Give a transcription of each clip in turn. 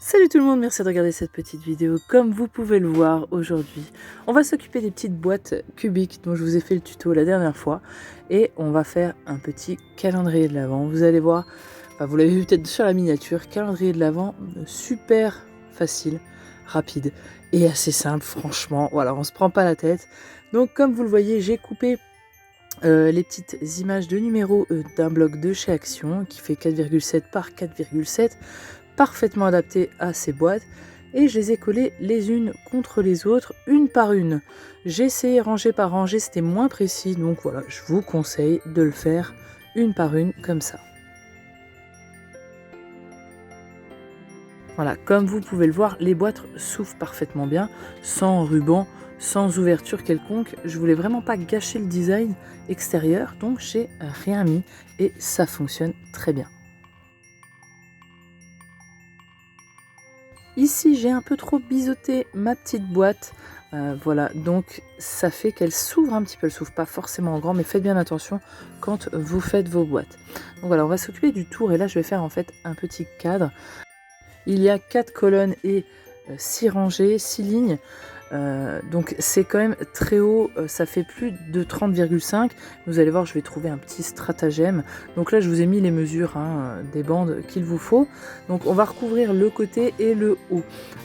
Salut tout le monde, merci de regarder cette petite vidéo. Comme vous pouvez le voir aujourd'hui, on va s'occuper des petites boîtes cubiques dont je vous ai fait le tuto la dernière fois. Et on va faire un petit calendrier de l'Avent. Vous allez voir, vous l'avez vu peut-être sur la miniature, calendrier de l'Avent super facile, rapide et assez simple franchement. Voilà, on se prend pas la tête. Donc comme vous le voyez, j'ai coupé les petites images de numéros d'un bloc de chez Action qui fait 4,7 par 4,7, parfaitement adapté à ces boîtes, et je les ai collées les unes contre les autres, une par une. J'ai essayé rangée par rangée, c'était moins précis, donc voilà, je vous conseille de le faire une par une comme ça. Voilà, comme vous pouvez le voir, les boîtes s'ouvrent parfaitement bien, sans ruban, sans ouverture quelconque. Je voulais vraiment pas gâcher le design extérieur, donc j'ai rien mis et ça fonctionne très bien. Ici, j'ai un peu trop biseauté ma petite boîte. Voilà, donc ça fait qu'elle s'ouvre un petit peu. Elle s'ouvre pas forcément en grand, mais faites bien attention quand vous faites vos boîtes. Donc voilà, on va s'occuper du tour. Et là, je vais faire en fait un petit cadre. Il y a 4 colonnes et 6 rangées, 6 lignes. Donc c'est quand même très haut, ça fait plus de 30,5. Vous allez voir, je vais trouver un petit stratagème. Donc là je vous ai mis les mesures des bandes qu'il vous faut. Donc on va recouvrir le côté et le haut.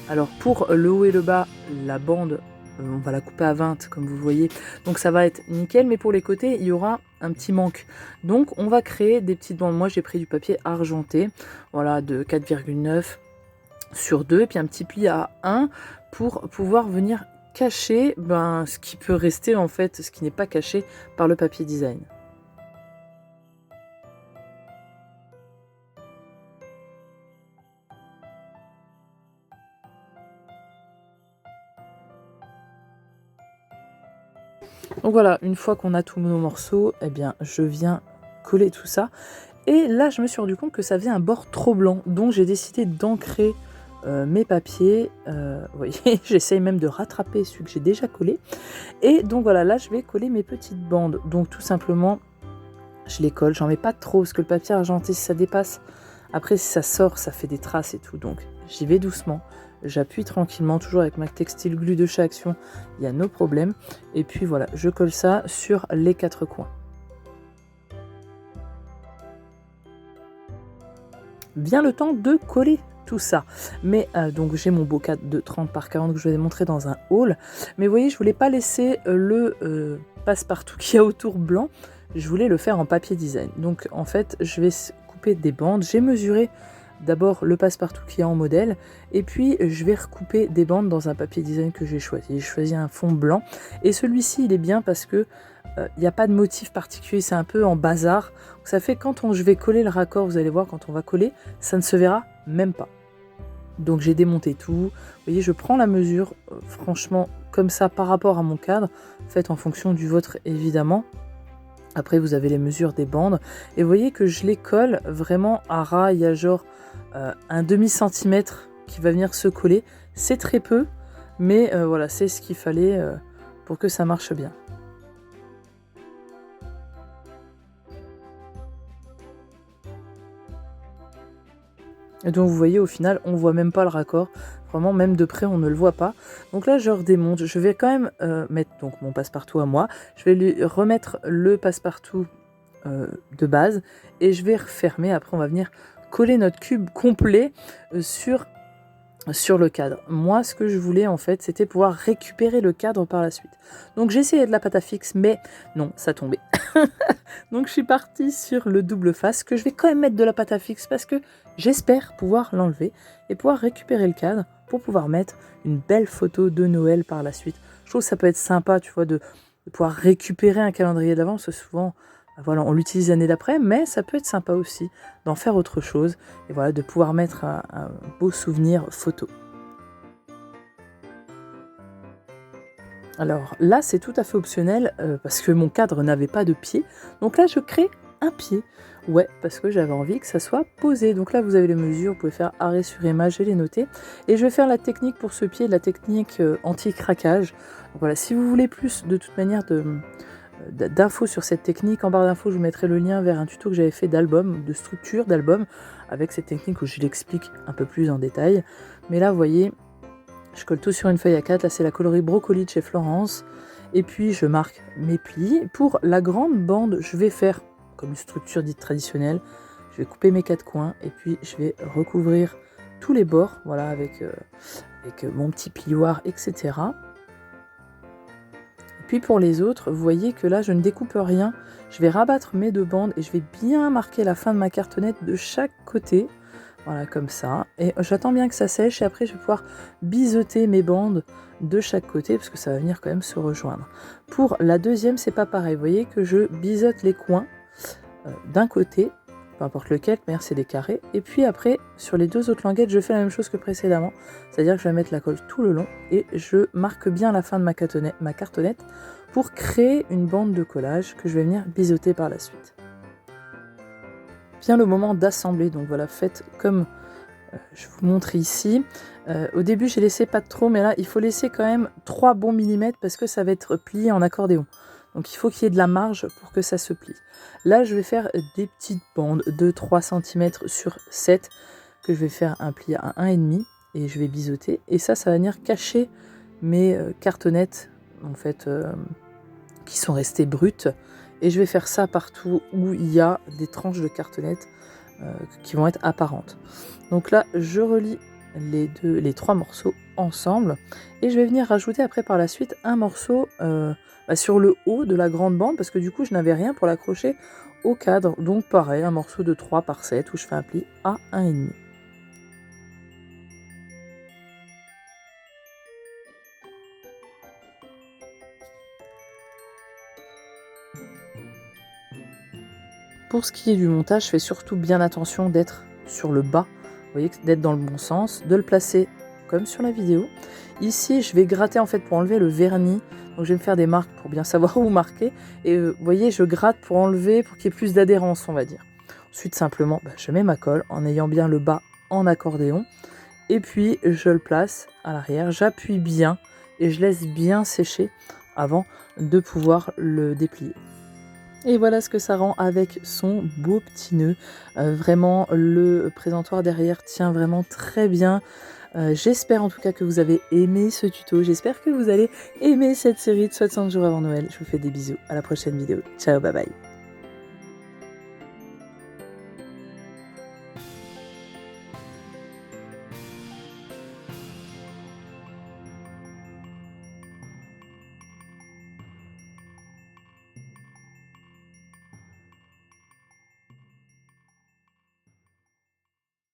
Alors pour le haut et le bas, la bande on va la couper à 20 comme vous voyez, donc ça va être nickel, mais pour les côtés il y aura un petit manque, donc on va créer des petites bandes. Moi j'ai pris du papier argenté, voilà, de 4,9 sur 2, puis un petit pli à 1 pour pouvoir venir cacher ce qui peut rester en fait, ce qui n'est pas caché par le papier design. Donc voilà, une fois qu'on a tous nos morceaux, eh bien je viens coller tout ça. Et là je me suis rendu compte que ça faisait un bord trop blanc, donc j'ai décidé d'ancrer mes papiers. Vous voyez, j'essaye même de rattraper celui que j'ai déjà collé. Et donc voilà, là je vais coller mes petites bandes. Donc tout simplement, je les colle, j'en mets pas trop parce que le papier argenté, si ça dépasse, après si ça sort, ça fait des traces et tout. Donc j'y vais doucement, j'appuie tranquillement, toujours avec ma textile glue de chez Action, il y a nos problèmes. Et puis voilà, je colle ça sur les 4 coins. Vient le temps de coller tout ça. Mais donc j'ai mon beau cadre de 30 par 40 que je vais montrer dans un haul. Mais vous voyez, je voulais pas laisser le passe-partout qu'il y a autour blanc. Je voulais le faire en papier design. Donc en fait, je vais couper des bandes. J'ai mesuré d'abord le passe-partout qui est en modèle. Et puis je vais recouper des bandes dans un papier design que j'ai choisi. J'ai choisi un fond blanc. Et celui-ci, il est bien parce que il n'y a pas de motif particulier, c'est un peu en bazar. Donc ça fait quand je vais coller le raccord, vous allez voir, quand on va coller, ça ne se verra même pas. Donc j'ai démonté tout. Vous voyez, je prends la mesure, franchement, comme ça, par rapport à mon cadre. Faites en fonction du vôtre, évidemment. Après, vous avez les mesures des bandes. Et vous voyez que je les colle vraiment à ras. Il y a genre un demi-centimètre qui va venir se coller. C'est très peu, mais voilà, c'est ce qu'il fallait pour que ça marche bien. Et donc vous voyez, au final, on voit même pas le raccord. Vraiment, même de près, on ne le voit pas. Donc là, je redémonte. Je vais quand même mettre donc mon passe-partout à moi. Je vais lui remettre le passe-partout de base. Et je vais refermer. Après, on va venir coller notre cube complet sur le cadre. Moi, ce que je voulais, en fait, c'était pouvoir récupérer le cadre par la suite. Donc j'ai essayé de la pâte à fixe, mais non, ça tombait. Donc je suis partie sur le double face, que je vais quand même mettre de la pâte à fixe parce que j'espère pouvoir l'enlever et pouvoir récupérer le cadre pour pouvoir mettre une belle photo de Noël par la suite. Je trouve que ça peut être sympa, tu vois, de pouvoir récupérer un calendrier d'avance. Souvent, voilà, on l'utilise l'année d'après, mais ça peut être sympa aussi d'en faire autre chose et voilà, de pouvoir mettre un beau souvenir photo. Alors là, c'est tout à fait optionnel parce que mon cadre n'avait pas de pied. Donc là, je crée un pied. Ouais, parce que j'avais envie que ça soit posé. Donc là, vous avez les mesures, vous pouvez faire arrêt sur image et les noter. Et je vais faire la technique pour ce pied, la technique anti-craquage. Voilà, si vous voulez plus de toute manière d'infos sur cette technique. En barre d'infos, je vous mettrai le lien vers un tuto que j'avais fait d'album, de structure d'album, avec cette technique où je l'explique un peu plus en détail. Mais là, vous voyez, je colle tout sur une feuille A4. Là, c'est la coloris Brocoli de chez Florence. Et puis, je marque mes plis. Pour la grande bande, je vais faire comme une structure dite traditionnelle. Je vais couper mes 4 coins et puis je vais recouvrir tous les bords, voilà, avec mon petit plioir, etc. Et puis pour les autres, vous voyez que là, je ne découpe rien. Je vais rabattre mes 2 bandes et je vais bien marquer la fin de ma cartonnette de chaque côté. Voilà, comme ça. Et j'attends bien que ça sèche et après, je vais pouvoir biseauter mes bandes de chaque côté parce que ça va venir quand même se rejoindre. Pour la deuxième, c'est pas pareil. Vous voyez que je biseaute les coins d'un côté, peu importe lequel, mais c'est des carrés. Et puis après, sur les 2 autres languettes, je fais la même chose que précédemment. C'est-à-dire que je vais mettre la colle tout le long et je marque bien la fin de ma cartonnette pour créer une bande de collage que je vais venir biseauter par la suite. Vient le moment d'assembler, donc voilà, faites comme je vous montre ici. Au début, j'ai laissé pas trop, mais là, il faut laisser quand même 3 bons millimètres parce que ça va être plié en accordéon. Donc il faut qu'il y ait de la marge pour que ça se plie. Là, je vais faire des petites bandes de 3 cm sur 7 que je vais faire un pli à 1,5 et je vais biseauter. Et ça va venir cacher mes cartonnettes en fait qui sont restées brutes. Et je vais faire ça partout où il y a des tranches de cartonnettes qui vont être apparentes. Donc là, je relie les 3 morceaux ensemble et je vais venir rajouter après par la suite un morceau sur le haut de la grande bande parce que du coup je n'avais rien pour l'accrocher au cadre. Donc pareil, un morceau de 3 par 7 où je fais un pli à 1,5. Pour ce qui est du montage, je fais surtout bien attention d'être sur le bas, vous voyez, d'être dans le bon sens, de le placer comme sur la vidéo. Ici, je vais gratter en fait pour enlever le vernis. Donc je vais me faire des marques pour bien savoir où marquer. Et vous voyez, je gratte pour enlever, pour qu'il y ait plus d'adhérence, on va dire. Ensuite, simplement, je mets ma colle en ayant bien le bas en accordéon. Et puis, je le place à l'arrière. J'appuie bien et je laisse bien sécher avant de pouvoir le déplier. Et voilà ce que ça rend avec son beau petit nœud. Vraiment, le présentoir derrière tient vraiment très bien. J'espère en tout cas que vous avez aimé ce tuto. J'espère que vous allez aimer cette série de 60 jours avant Noël. Je vous fais des bisous. À la prochaine vidéo. Ciao, bye bye.